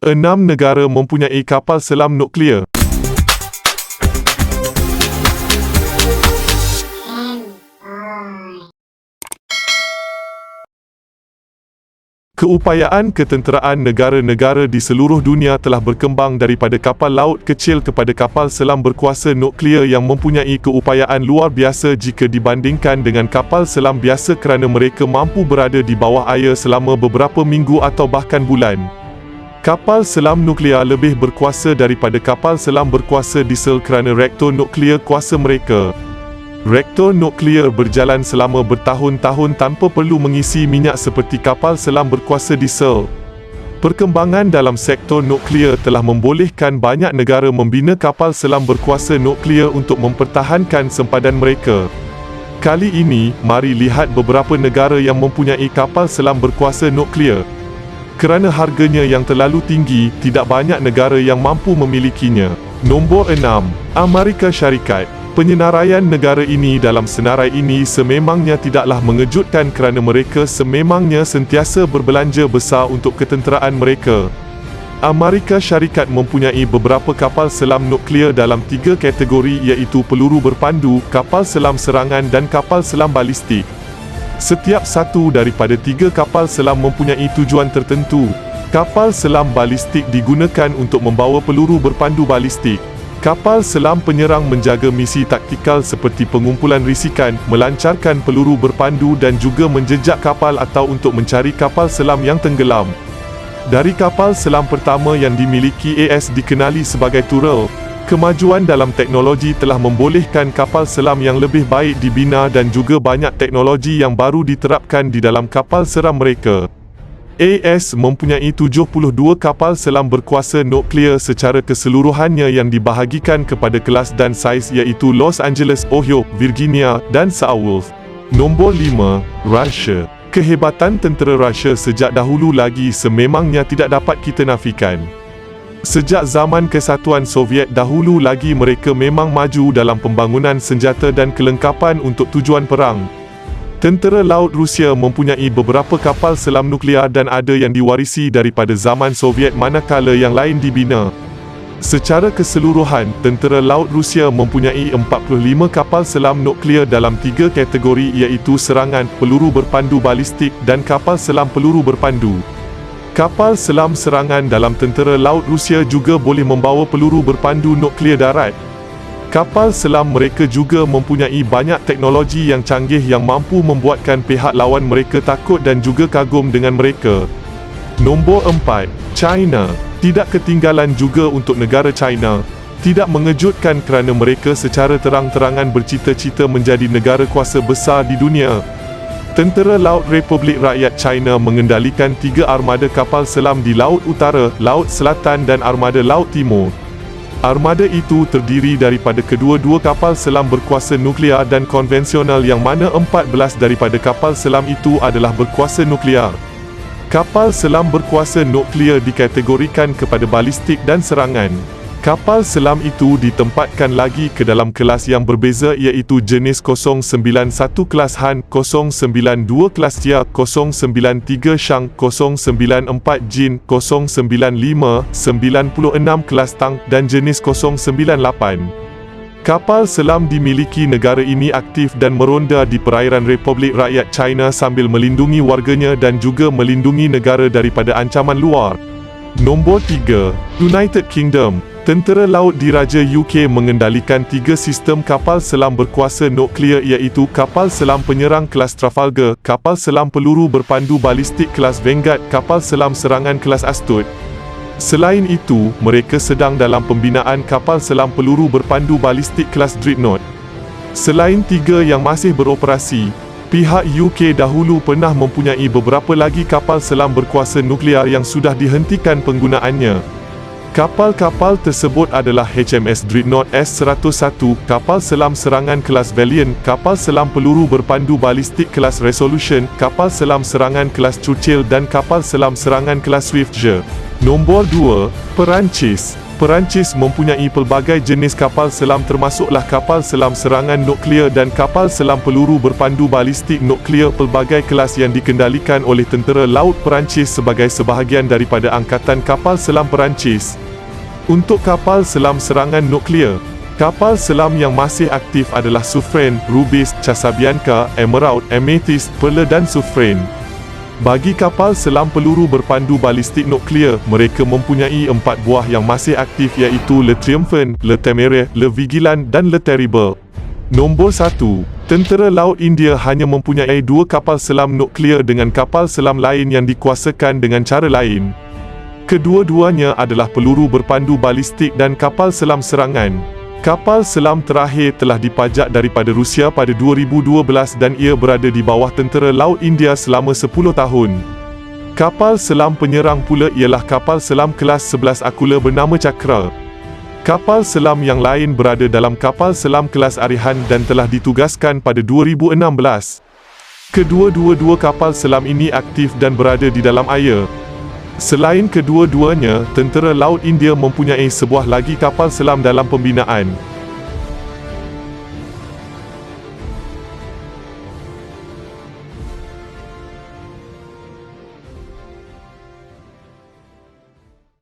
6 negara mempunyai kapal selam nuklear. Keupayaan ketenteraan negara-negara di seluruh dunia telah berkembang daripada kapal laut kecil kepada kapal selam berkuasa nuklear yang mempunyai keupayaan luar biasa jika dibandingkan dengan kapal selam biasa kerana mereka mampu berada di bawah air selama beberapa minggu atau bahkan bulan. Kapal selam nuklear lebih berkuasa daripada kapal selam berkuasa diesel kerana reaktor nuklear kuasa mereka. Reaktor nuklear berjalan selama bertahun-tahun tanpa perlu mengisi minyak seperti kapal selam berkuasa diesel. Perkembangan dalam sektor nuklear telah membolehkan banyak negara membina kapal selam berkuasa nuklear untuk mempertahankan sempadan mereka. Kali ini, mari lihat beberapa negara yang mempunyai kapal selam berkuasa nuklear. Kerana harganya yang terlalu tinggi, tidak banyak negara yang mampu memilikinya. Nombor 6. Amerika Syarikat. Penyenaraian negara ini dalam senarai ini sememangnya tidaklah mengejutkan kerana mereka sememangnya sentiasa berbelanja besar untuk ketenteraan mereka. Amerika Syarikat mempunyai beberapa kapal selam nuklear dalam 3 kategori iaitu peluru berpandu, kapal selam serangan dan kapal selam balistik. Setiap satu daripada 3 kapal selam mempunyai tujuan tertentu. Kapal selam balistik digunakan untuk membawa peluru berpandu balistik. Kapal selam penyerang menjaga misi taktikal seperti pengumpulan risikan, melancarkan peluru berpandu dan juga menjejak kapal atau untuk mencari kapal selam yang tenggelam. Dari kapal selam pertama yang dimiliki AS dikenali sebagai Turtle, kemajuan dalam teknologi telah membolehkan kapal selam yang lebih baik dibina dan juga banyak teknologi yang baru diterapkan di dalam kapal selam mereka. AS mempunyai 72 kapal selam berkuasa nuklear secara keseluruhannya yang dibahagikan kepada kelas dan saiz iaitu Los Angeles, Ohio, Virginia dan Saarwerk. Nombor 5. Rusia. Kehebatan tentera Rusia sejak dahulu lagi sememangnya tidak dapat kita nafikan. Sejak zaman Kesatuan Soviet dahulu lagi mereka memang maju dalam pembangunan senjata dan kelengkapan untuk tujuan perang. Tentera Laut Rusia mempunyai beberapa kapal selam nuklear dan ada yang diwarisi daripada zaman Soviet manakala yang lain dibina. Secara keseluruhan, Tentera Laut Rusia mempunyai 45 kapal selam nuklear dalam 3 kategori iaitu serangan, peluru berpandu balistik dan kapal selam peluru berpandu. Kapal selam serangan dalam Tentera Laut Rusia juga boleh membawa peluru berpandu nuklear darat. Kapal selam mereka juga mempunyai banyak teknologi yang canggih yang mampu membuatkan pihak lawan mereka takut dan juga kagum dengan mereka. Nombor 4. China. Tidak ketinggalan juga untuk negara China. Tidak mengejutkan kerana mereka secara terang-terangan bercita-cita menjadi negara kuasa besar di dunia. Tentera Laut Republik Rakyat China mengendalikan 3 armada kapal selam di Laut Utara, Laut Selatan dan armada Laut Timur. Armada itu terdiri daripada kedua-dua kapal selam berkuasa nuklear dan konvensional yang mana 14 daripada kapal selam itu adalah berkuasa nuklear. Kapal selam berkuasa nuklear dikategorikan kepada balistik dan serangan. Kapal selam itu ditempatkan lagi ke dalam kelas yang berbeza iaitu jenis 091 kelas Han, 092 kelas Tia, 093 Shang, 094 Jin, 095, 96 kelas Tang dan jenis 098. Kapal selam dimiliki negara ini aktif dan meronda di perairan Republik Rakyat China sambil melindungi warganya dan juga melindungi negara daripada ancaman luar. Nombor 3. United Kingdom. Tentera Laut Diraja UK mengendalikan 3 sistem kapal selam berkuasa nuklear iaitu kapal selam penyerang kelas Trafalgar, kapal selam peluru berpandu balistik kelas Vanguard, kapal selam serangan kelas Astute. Selain itu, mereka sedang dalam pembinaan kapal selam peluru berpandu balistik kelas Dreadnought. Selain 3 yang masih beroperasi, pihak UK dahulu pernah mempunyai beberapa lagi kapal selam berkuasa nuklear yang sudah dihentikan penggunaannya. Kapal-kapal tersebut adalah HMS Dreadnought S-101, kapal selam serangan kelas Valiant, kapal selam peluru berpandu balistik kelas Resolution, kapal selam serangan kelas Churchill dan kapal selam serangan kelas Swiftsure. Nombor 2. Perancis. Perancis mempunyai pelbagai jenis kapal selam termasuklah kapal selam serangan nuklear dan kapal selam peluru berpandu balistik nuklear pelbagai kelas yang dikendalikan oleh tentera laut Perancis sebagai sebahagian daripada Angkatan Kapal Selam Perancis. Untuk kapal selam serangan nuklear, kapal selam yang masih aktif adalah Suffren, Rubis, Casabianca, Emerald, Amethyst, Perle dan Suffren. Bagi kapal selam peluru berpandu balistik nuklear, mereka mempunyai 4 buah yang masih aktif iaitu Le Triomphant, Le Téméraire, Le Vigilant dan Le Terrible. Nombor 1. Tentera Laut India hanya mempunyai 2 kapal selam nuklear dengan kapal selam lain yang dikuasakan dengan cara lain. Kedua-duanya adalah peluru berpandu balistik dan kapal selam serangan. Kapal selam terakhir telah dipajak daripada Rusia pada 2012 dan ia berada di bawah tentera Laut India selama 10 tahun. Kapal selam penyerang pula ialah kapal selam kelas 11 Akula bernama Chakra. Kapal selam yang lain berada dalam kapal selam kelas Arihan dan telah ditugaskan pada 2016. Kedua-dua kapal selam ini aktif dan berada di dalam air. Selain kedua-duanya, tentera Laut India mempunyai sebuah lagi kapal selam dalam pembinaan.